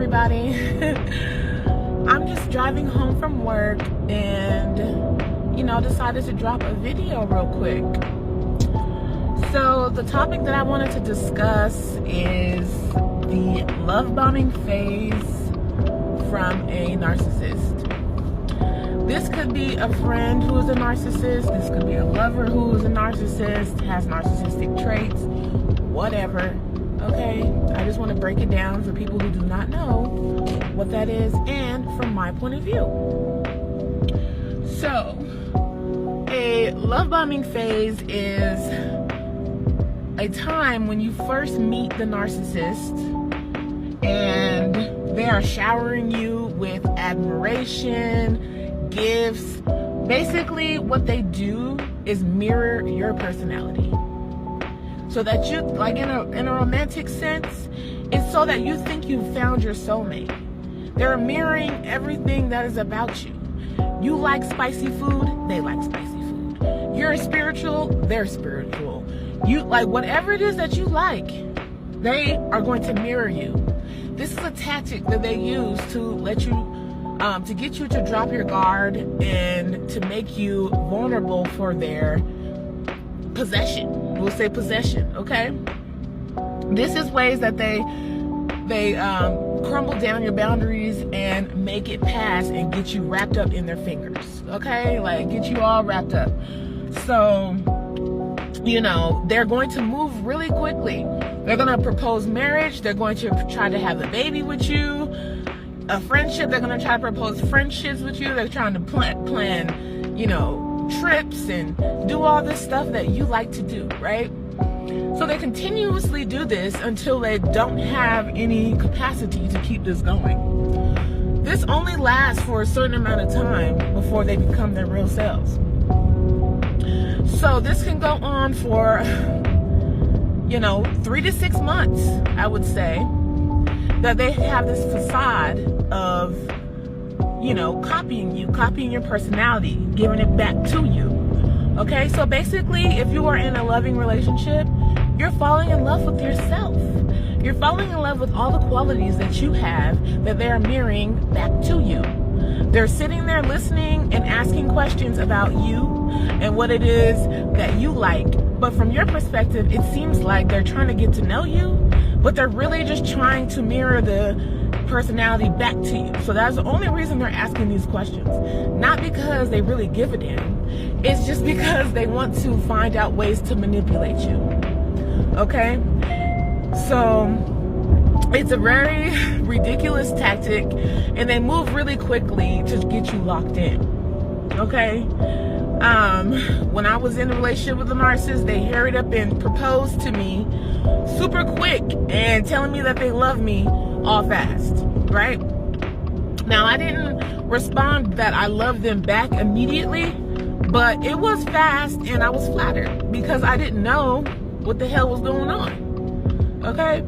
everybody. I'm just driving home from work and, decided to drop a video real quick. So the topic that I wanted to discuss is the love bombing phase from a narcissist. This could be a friend who is a narcissist. This could be a lover who is a narcissist, has narcissistic traits, whatever. Okay, I just want to break it down for people who do not know what that is and from my point of view. So, a love bombing phase is a time when you first meet the narcissist and they are showering you with admiration, gifts. Basically, what they do is mirror your personality. So that you, like in a romantic sense, it's so that you think you found your soulmate. They're mirroring everything that is about you. You like spicy food, they like spicy food. You're spiritual, they're spiritual. You like whatever it is that you like, they are going to mirror you. This is a tactic that they use to let you, to get you to drop your guard and to make you vulnerable for their possession. We'll say possession, okay? This is ways that they crumble down your boundaries and make it pass and get you wrapped up in their fingers, okay? Like, get you all wrapped up. So, they're going to move really quickly. They're going to propose marriage. They're going to try to have a baby with you. A friendship, they're going to try to propose friendships with you. They're trying to plan, trips and do all this stuff that you like to do, right? So they continuously do this until they don't have any capacity to keep this going. This only lasts for a certain amount of time before they become their real selves. So this can go on for 3 to 6 months, I would say, that they have this facade of copying you, copying your personality, giving it back to you. Okay, so basically, if you are in a loving relationship, you're falling in love with yourself. You're falling in love with all the qualities that you have that they're mirroring back to you. They're sitting there listening and asking questions about you and what it is that you like. But from your perspective, it seems like they're trying to get to know you, but they're really just trying to mirror the personality back to you. So that's the only reason they're asking these questions. Not because they really give a damn. It's just because they want to find out ways to manipulate you. Okay? So it's a very ridiculous tactic, and they move really quickly to get you locked in. Okay? When I was in a relationship with a narcissist, they hurried up and proposed to me super quick and telling me that they love me all fast, right? Now, I didn't respond that I love them back immediately, but it was fast and I was flattered because I didn't know what the hell was going on, okay?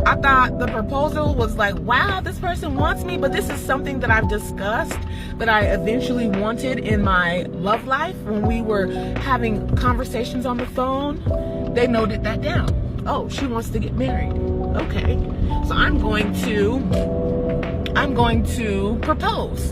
I thought the proposal was like, wow, this person wants me, but this is something that I've discussed, that I eventually wanted in my love life. When we were having conversations on the phone, they noted that down. Oh, she wants to get married. Okay, so I'm going to propose,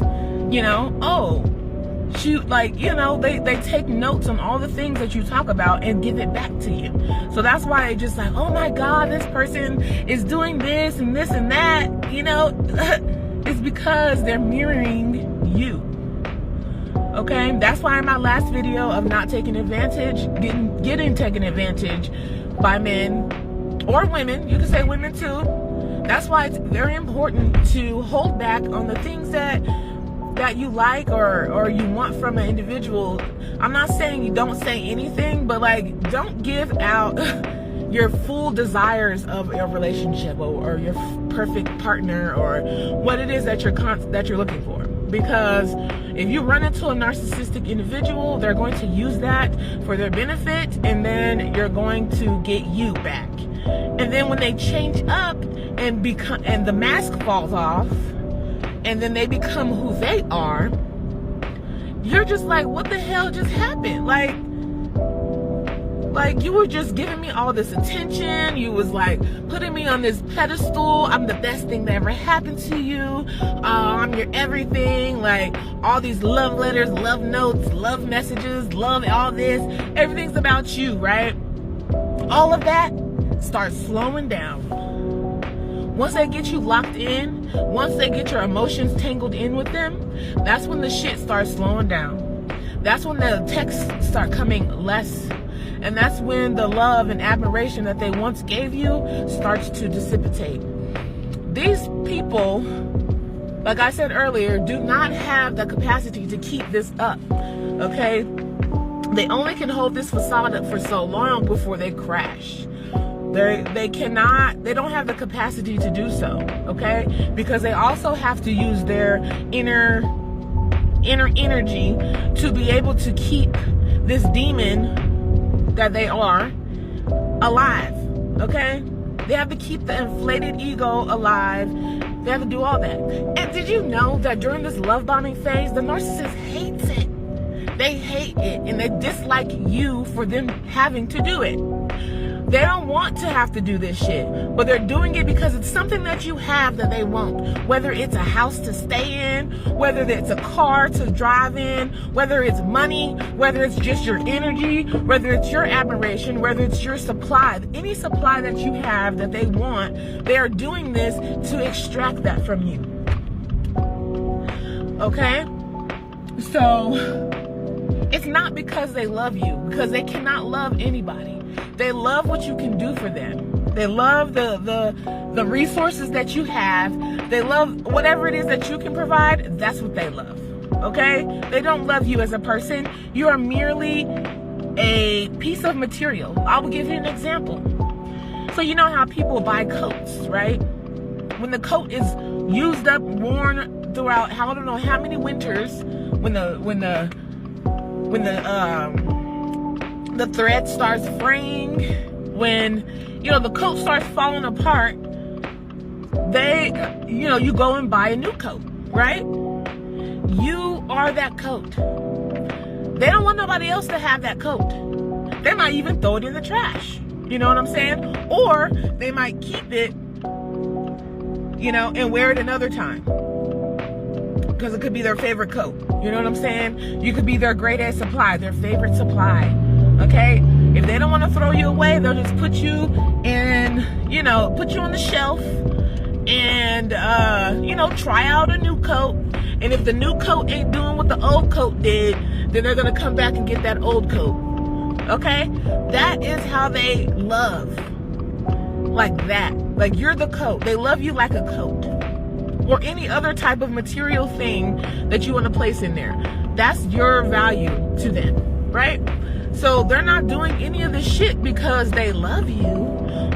they take notes on all the things that you talk about and give it back to you. So that's why they just like, oh my God, this person is doing this and this and that, it's because they're mirroring you. Okay, that's why in my last video of not taking advantage, getting taken advantage by men or women, you can say women too. That's why it's very important to hold back on the things that you like or you want from an individual. I'm not saying you don't say anything, but don't give out your full desires of a relationship or your perfect partner or what it is that you're looking for. Because if you run into a narcissistic individual, they're going to use that for their benefit, and then you're going to get you back. And then when they change up and the mask falls off, and then they become who they are, you're just like, what the hell just happened? Like, Like, you were just giving me all this attention. You was like putting me on this pedestal. I'm the best thing that ever happened to you. I'm your everything. Like, all these love letters, love notes, love messages, love all this. Everything's about you, right? All of that starts slowing down. Once they get you locked in, once they get your emotions tangled in with them, that's when the shit starts slowing down. That's when the texts start coming less. And that's when the love and admiration that they once gave you starts to dissipate. These people, like I said earlier, do not have the capacity to keep this up, okay? They only can hold this facade up for so long before they crash. They don't have the capacity to do so, okay? Because they also have to use their inner energy to be able to keep this demon that they are alive, okay? They have to keep the inflated ego alive. They have to do all that. And did you know that during this love bombing phase, the narcissist hates it? They hate it, and they dislike you for them having to do it. They don't want to have to do this shit, but they're doing it because it's something that you have that they won't. Whether it's a house to stay in, whether it's a car to drive in, whether it's money, whether it's just your energy, whether it's your admiration, whether it's your supply, any supply that you have that they want, they are doing this to extract that from you. Okay? So, it's not because they love you, because they cannot love anybody. They love what you can do for them. They love the resources that you have. They love whatever it is that you can provide. That's what they love. Okay? They don't love you as a person. You are merely a piece of material. I will give you an example. So you know how people buy coats, right? When the coat is used up, worn throughout, I don't know how many winters, when the thread starts fraying, when, the coat starts falling apart, you go and buy a new coat, right? You are that coat. They don't want nobody else to have that coat. They might even throw it in the trash. You know what I'm saying? Or they might keep it, and wear it another time. Because it could be their favorite coat. You know what I'm saying? You could be their grade A supply, their favorite supply. Okay? If they don't want to throw you away, they'll just put you in, put you on the shelf and, try out a new coat. And if the new coat ain't doing what the old coat did, then they're going to come back and get that old coat. Okay? That is how they love. Like that. Like you're the coat. They love you like a coat. Or any other type of material thing that you want to place in there. That's your value to them, right? So they're not doing any of this shit because they love you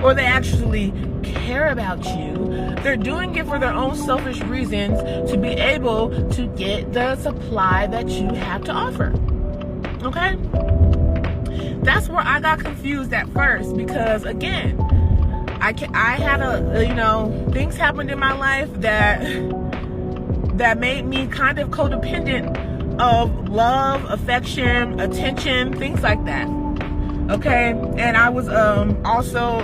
or they actually care about you. They're doing it for their own selfish reasons to be able to get the supply that you have to offer. Okay? That's where I got confused at first because, again, I had things happened in my life that made me kind of codependent of love, affection, attention, things like that. Okay? And I was also,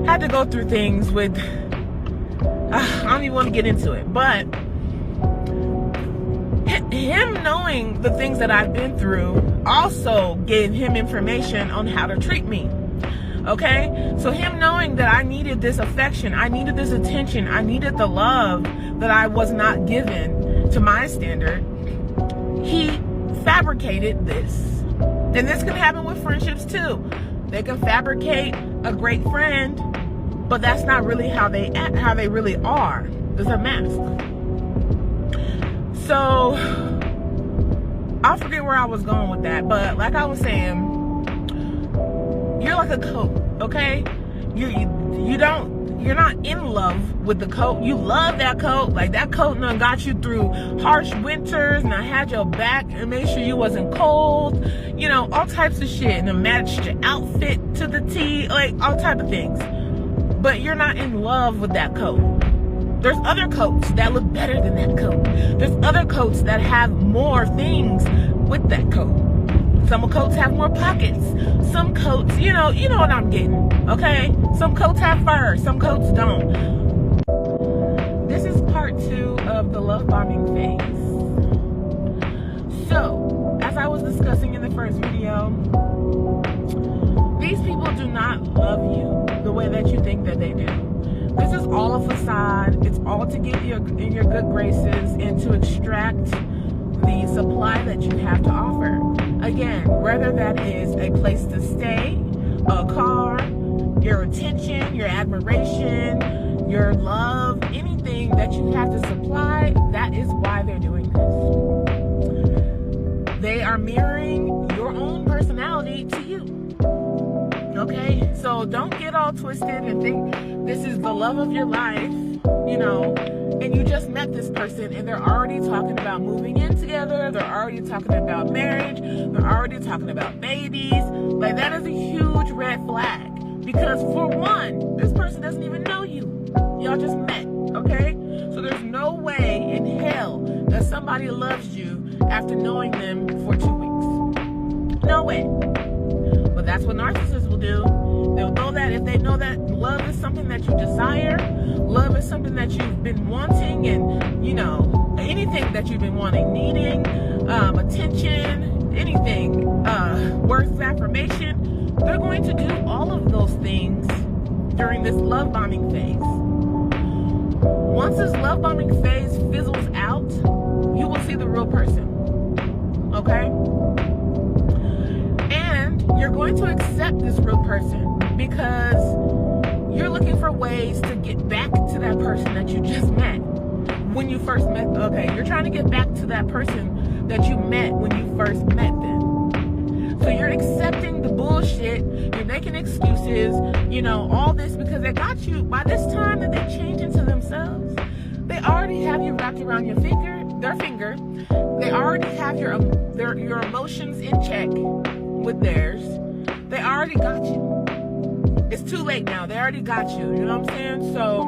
had to go through things with, I don't even want to get into it, but him knowing the things that I've been through also gave him information on how to treat me. Okay? So him knowing that I needed this affection, I needed this attention, I needed the love that I was not given to my standard, he fabricated this. And this can happen with friendships too. They can fabricate a great friend, but that's not really how they really are. It's a mask. So I forget where I was going with that, but like I was saying, you're like a coat, okay? You're not in love with the coat. You love that coat. Like that coat done got you through harsh winters and I had your back and made sure you wasn't cold. All types of shit. And it matched your outfit to the T, like all type of things. But you're not in love with that coat. There's other coats that look better than that coat. There's other coats that have more things with that coat. Some coats have more pockets. Some coats, you know what I'm getting, okay? Some coats have fur, some coats don't. This is part 2 of the love bombing phase. So, as I was discussing in the first video, these people do not love you the way that you think that they do. This is all a facade. It's all to get you in your good graces and to extract the supply that you have to offer. Again, whether that is a place to stay, a car, your attention, your admiration, your love, anything that you have to supply, that is why they're doing this. They are mirroring your own personality to you. Okay? So don't get all twisted and think this is the love of your life, and you just met this person and they're already talking about moving in together, they're already talking about marriage, they're already talking about babies. Like, that is a huge red flag. Because for one, this person doesn't even know you. Y'all just met, okay? So there's no way in hell that somebody loves you after knowing them for 2 weeks. No way. But that's what narcissists will do. They'll know that if they know that love is something that you desire, love is something that you've been wanting, and, anything that you've been wanting, needing, attention, anything, words of affirmation, they're going to do all of those things during this love bombing phase. Once this love bombing phase fizzles out, you will see the real person, okay? And you're going to accept this real person because you're looking for ways to get back to that person that you just met when you first met. Okay, you're trying to get back to that person that you met when you first met them. So you're accepting the bullshit, you're making excuses, all this because they got you. By this time that they change into themselves, they already have you wrapped around their finger. They already have your emotions in check with theirs. They already got you. It's too late now. They already got you. You know what I'm saying? So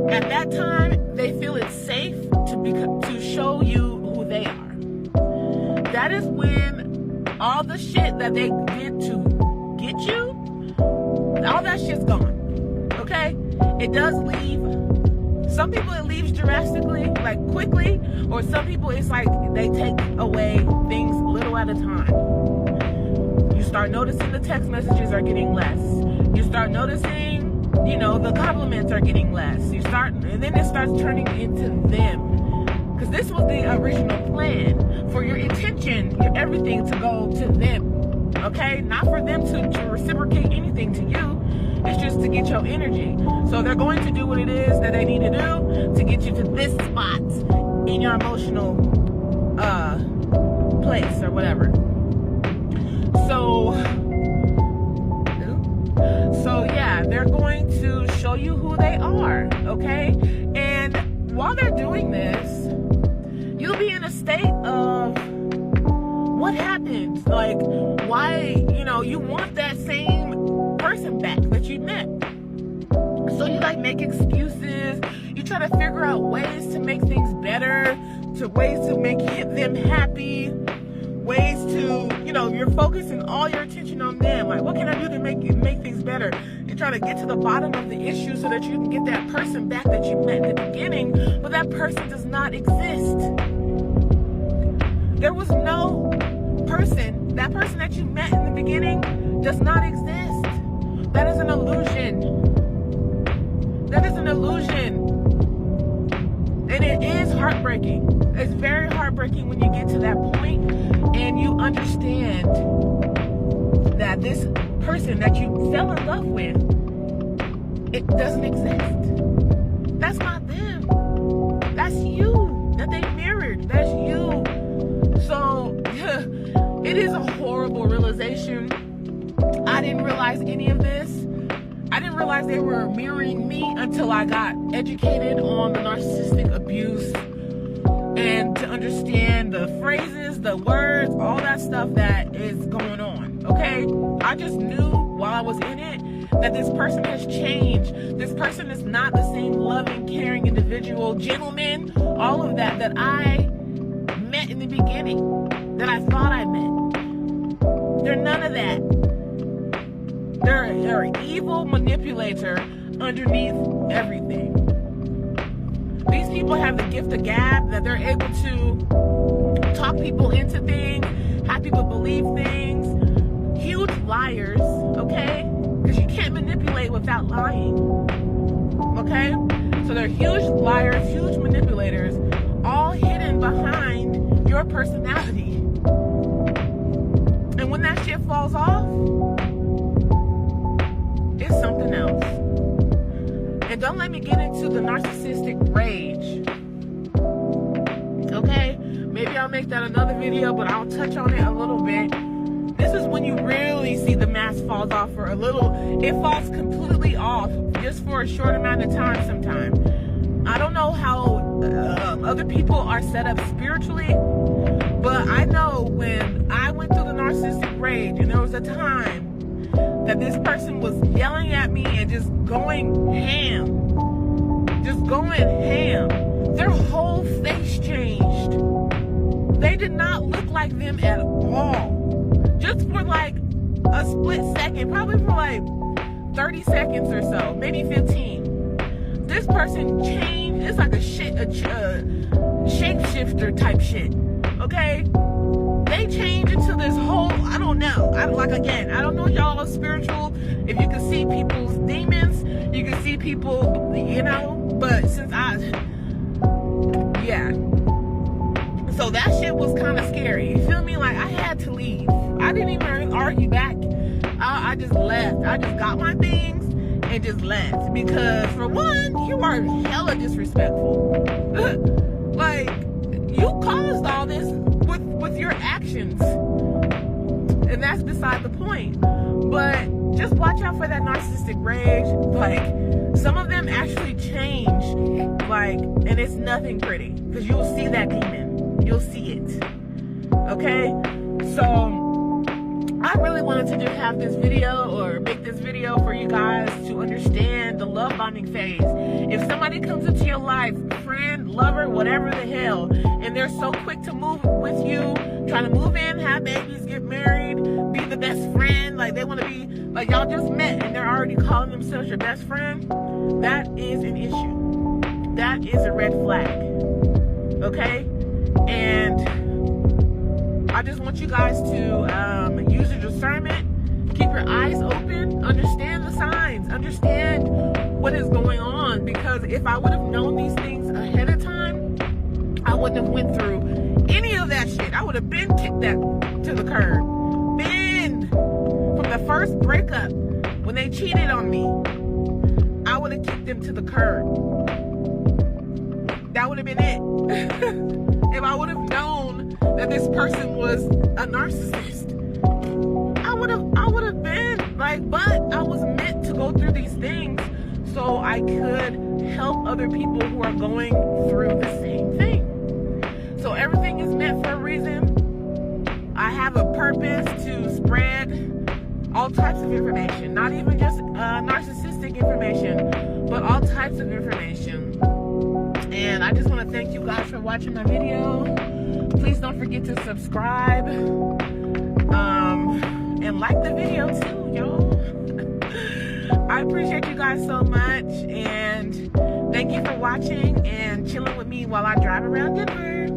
at that time, they feel it's safe to show you who they are. That is when all the shit that they did to get you, all that shit's gone. Okay? It does leave. Some people it leaves drastically, like quickly, or some people it's like they take away things little at a time. You start noticing the text messages are getting less. You start noticing, the compliments are getting less. And then it starts turning into them. Because this was the original plan, for your intention, your everything to go to them. Okay? Not for them to reciprocate anything to you. It's just to get your energy. So they're going to do what it is that they need to do to get you to this spot in your emotional place or whatever. So yeah, they're going to show you who they are, okay? And while they're doing this, you'll be in a state of what happened? Like, why, you want that same person back that you met. So you make excuses, you try to figure out ways to make things better, ways to make them happy, ways to, you're focusing all your attention on them. Like, what can I do to make things better? You're trying to get to the bottom of the issue so that you can get that person back that you met in the beginning, but that person does not exist. There was no person, that person that you met in the beginning does not exist. That is an illusion. That is an illusion. And it is heartbreaking. It's very heartbreaking when you get to that point and you understand that this person that you fell in love with, it doesn't exist. That's not them. That's you that they mirrored. That's you. So it is a horrible realization. I didn't realize any of this. I didn't realize they were mirroring me until I got educated on the narcissistic abuse and to understand the phrases, the words, all that stuff that is going on, okay? I just knew while I was in it that this person has changed. This person is not the same loving, caring individual, gentleman, all of that I met in the beginning. that I thought I met. They're none of that. They're an evil manipulator underneath everything. These people have the gift of gab, that they're able to talk people into things, have people believe things. Huge liars, okay? Because you can't manipulate without lying, okay? So they're huge liars, huge manipulators, all hidden behind your personality. And when that shit falls off, it's something else. And don't let me get into the narcissistic rage, okay? Maybe I'll make that another video, but I'll touch on it a little bit. This is when you really see the mask falls off for a little. It falls completely off just for a short amount of time sometimes. I don't know how other people are set up spiritually, but I know when I went through the narcissistic rage, and there was a time that this person was yelling at me and just going ham. Just going ham. Their whole face changed. They did not look like them at all. Just for like a split second, probably for like 30 seconds or so, maybe 15. This person changed. It's like a shapeshifter type shit, okay? They change into this whole, I don't know. I don't know y'all are spiritual. If you can see people's demons, you can see people, you know, but yeah. So that shit was kind of scary. You feel me? Like, I had to leave. I didn't even argue back. I just left. I just got my things and just left. Because, for one, you are hella disrespectful. Like, you caused all this with your actions. And that's beside the point. But just watch out for that narcissistic rage. Like, some of them actually change. Like, and it's nothing pretty. Because you'll see that demon. You'll see it. Okay? So, I really wanted to just have this video or make this video for you guys to understand the love bombing phase. If somebody comes into your life, friend, lover, whatever the hell, and they're so quick to move with you, trying to move in, have babies, get married, be the best friend, like they want to be, like y'all just met and they're already calling themselves your best friend, that is an issue. That is a red flag. Okay? And I just want you guys to use your discernment, keep your eyes open, understand the signs, understand what is going on. Because if I would have known these things ahead of time, I wouldn't have went through any of that shit. I would have been kicked that to the curb. Been from the first breakup, when they cheated on me, I would have kicked them to the curb. That would have been it. If I would have known that this person was a narcissist, I would have been like, but I was meant to go through these things so I could help other people who are going through the same thing. So everything is meant for a reason. I have a purpose to spread all types of information, not even just narcissistic information, but all types of information. And I just want to thank you guys for watching my video. Please don't forget to subscribe and like the video too, y'all. I appreciate you guys so much, and thank you for watching and chilling with me while I drive around Denver.